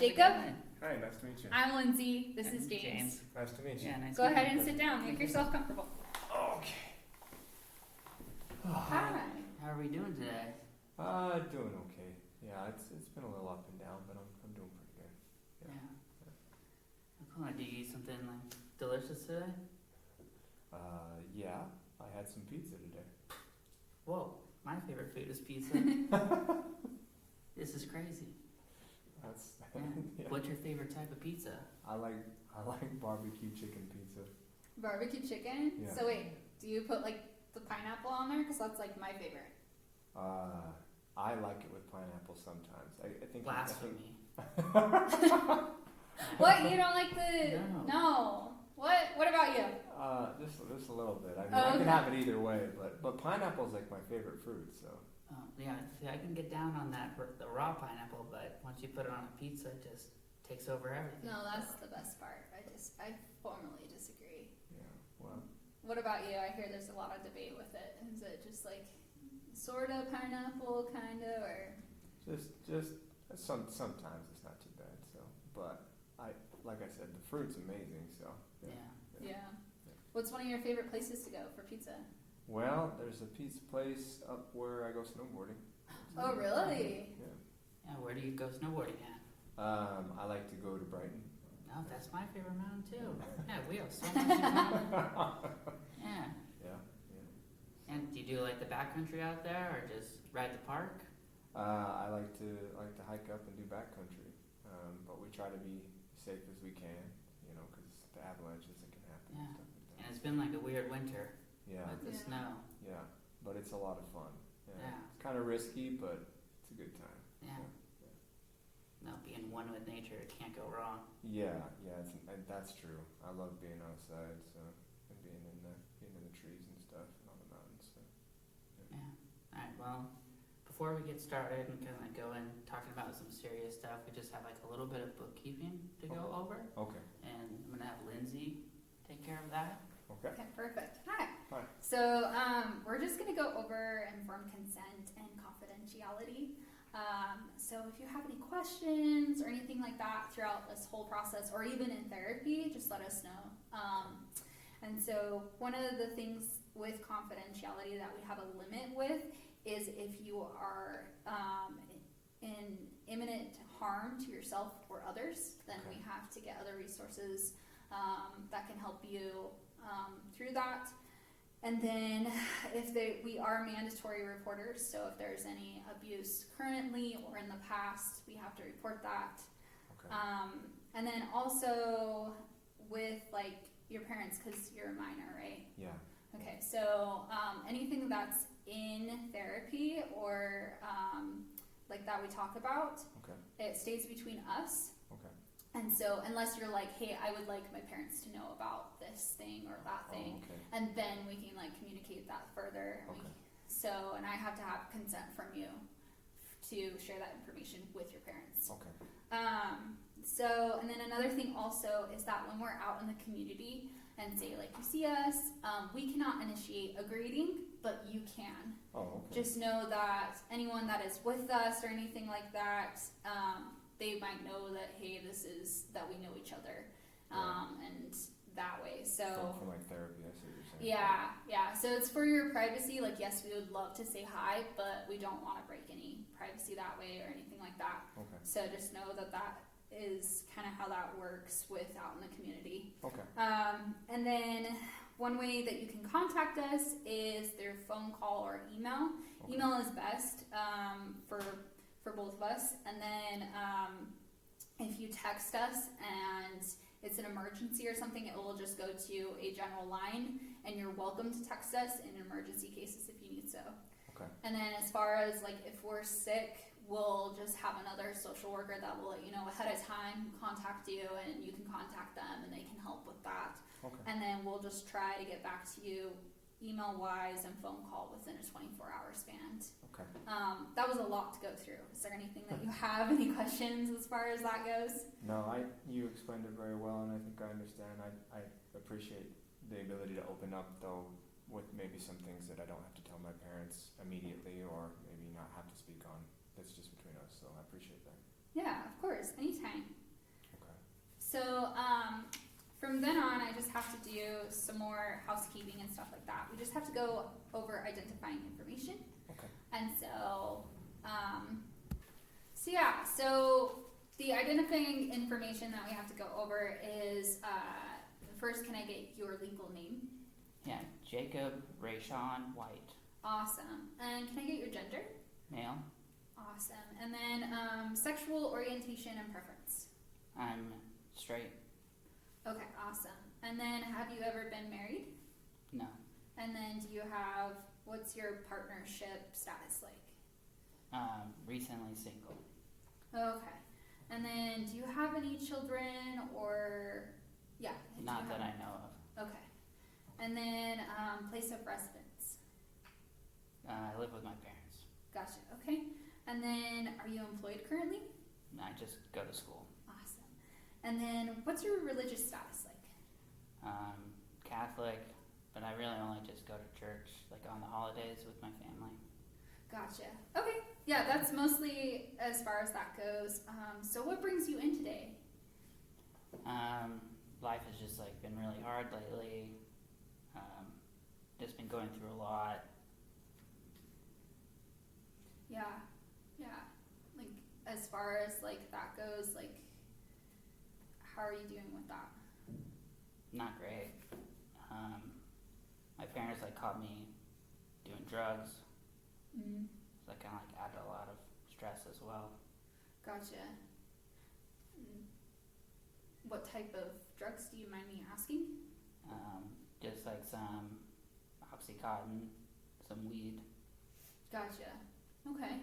Jacob. Hi, nice to meet you. I'm Lindsay. This is James. Nice to meet you. Yeah, nice Go to meet ahead you. and sit down. Make yourself comfortable. Okay. Hi. How are we doing today? Doing okay. Yeah, it's been a little up and down, but I'm doing pretty good. Yeah. Cool. Did you eat something like delicious today? Yeah, I had some pizza today. Whoa, my favorite food is pizza. This is crazy. That's Yeah. yeah. What's your favorite type of pizza? I like barbecue chicken pizza. Barbecue chicken. Yeah. So wait, do you put like the pineapple on there? Because that's like my favorite. I like it with pineapple sometimes. I think Blasphemy. What? You don't like the? No. No. What about you? Just a little bit. I mean, Oh, I can okay. have it either way, but pineapple's like my favorite fruit. So Yeah, see, I can get down on that for the raw pineapple, but once you put it on a pizza, it just takes over everything. No, that's the best part. I formally disagree. yeah. Well, What about you? I hear there's a lot of debate with it. Is it just like sort of pineapple, kind of, or? just sometimes it's not too bad. So, but like I said, the fruit's amazing. So Yeah. What's one of your favorite places to go for pizza? Well, there's a pizza place up where I go snowboarding. Oh, really? Yeah. Yeah, where do you go snowboarding at? I like to go to Brighton. No, that's my favorite mountain too. Yeah, we have so much in common. Yeah. Yeah. And do you do like the backcountry out there, or just ride the park? I like to hike up and do backcountry, but we try to be safe as we can, because the avalanches that can happen Yeah. and stuff like And that. it's been like a weird winter Yeah, with the Yeah. snow. yeah, but it's a lot of fun. Yeah. It's kind of risky, but it's a good time. Yeah. No, being one with nature, it can't go wrong. Yeah, that's true. I love being outside, and being in the trees and stuff and on the mountains. So. Yeah. All right. Well, before we get started and kind of go in talking about some serious stuff, we just have like a little bit of bookkeeping to go over, Okay. and I'm gonna have Lindsay take care of that. Okay. Okay, perfect. Hi. Hi. So we're just going to go over informed consent and confidentiality. So if you have any questions or anything like that throughout this whole process, or even in therapy, just let us know. And so one of the things with confidentiality that we have a limit with is if you are in imminent harm to yourself or others, then we have to get other resources that can help you through that. And then we are mandatory reporters, so if there's any abuse currently or in the past, we have to report that. Okay. And then also with like your parents, because you're a minor, right? Yeah. Okay, so anything that's in therapy or like that we talk about, Okay. it stays between us. Okay. And so unless you're like, hey, I would like my parents to know about this thing or that thing, Oh, okay. and then we can like communicate that further. Okay. And I have to have consent from you to share that information with your parents. Okay. And then another thing also is that when we're out in the community and say like you see us, we cannot initiate a grading, but you can. Oh, okay. Just know that anyone that is with us or anything like that, they might know that, hey, that we know each other, and that way. So from like therapy, I see what you're saying. yeah. So it's for your privacy. Like, yes, we would love to say hi, but we don't want to break any privacy that way or anything like that. Okay. So just know that is kind of how that works out in the community. Okay. And then one way that you can contact us is through phone call or email. Okay. Email is best for both of us. And then if you text us and it's an emergency or something, it will just go to a general line, and you're welcome to text us in emergency cases if you need so. Okay. And then as far as like if we're sick, we'll just have another social worker that will let you know ahead of time, contact you, and you can contact them and they can help with that. Okay. And then we'll just try to get back to you email wise and phone call within a 24-hour span. Okay. That was a lot to go through. Is there anything that you have, any questions as far as that goes? No, you explained it very well, and I think I understand. I appreciate the ability to open up, though, with maybe some things that I don't have to tell my parents immediately, or maybe not have to speak on. That's just between us, so I appreciate that. Yeah, of course, anytime. then on, I just have to do some more housekeeping and stuff like that. We just have to go over identifying information. Okay. And so, so the identifying information that we have to go over is, first, can I get your legal name? Yeah, Jacob Rayshawn White, Awesome. And can I get your gender? male. Awesome. And then, sexual orientation and preference. I'm straight. Okay, awesome. And then, have you ever been married? No. And then, what's your partnership status like? Recently single. Okay. And then, do you have any children or, do you Not have- that I know of. Okay. And then, place of residence. I live with my parents. Gotcha. Okay. And then, are you employed currently? I just go to school. Awesome. And then, what's your religious status like? Catholic, but I really only just go to church like on the holidays with my family. Gotcha. Okay. Yeah, that's mostly as far as that goes. So what brings you in today? Life has just like been really hard lately. Just been going through a lot. Yeah. Like, as far as like that goes, like, how are you doing with that? Not great. My parents like caught me doing drugs, Mm-hmm. so that kind of like added a lot of stress as well. Gotcha. What type of drugs do you mind me asking? Just like some Oxycontin, some weed. Gotcha. Okay.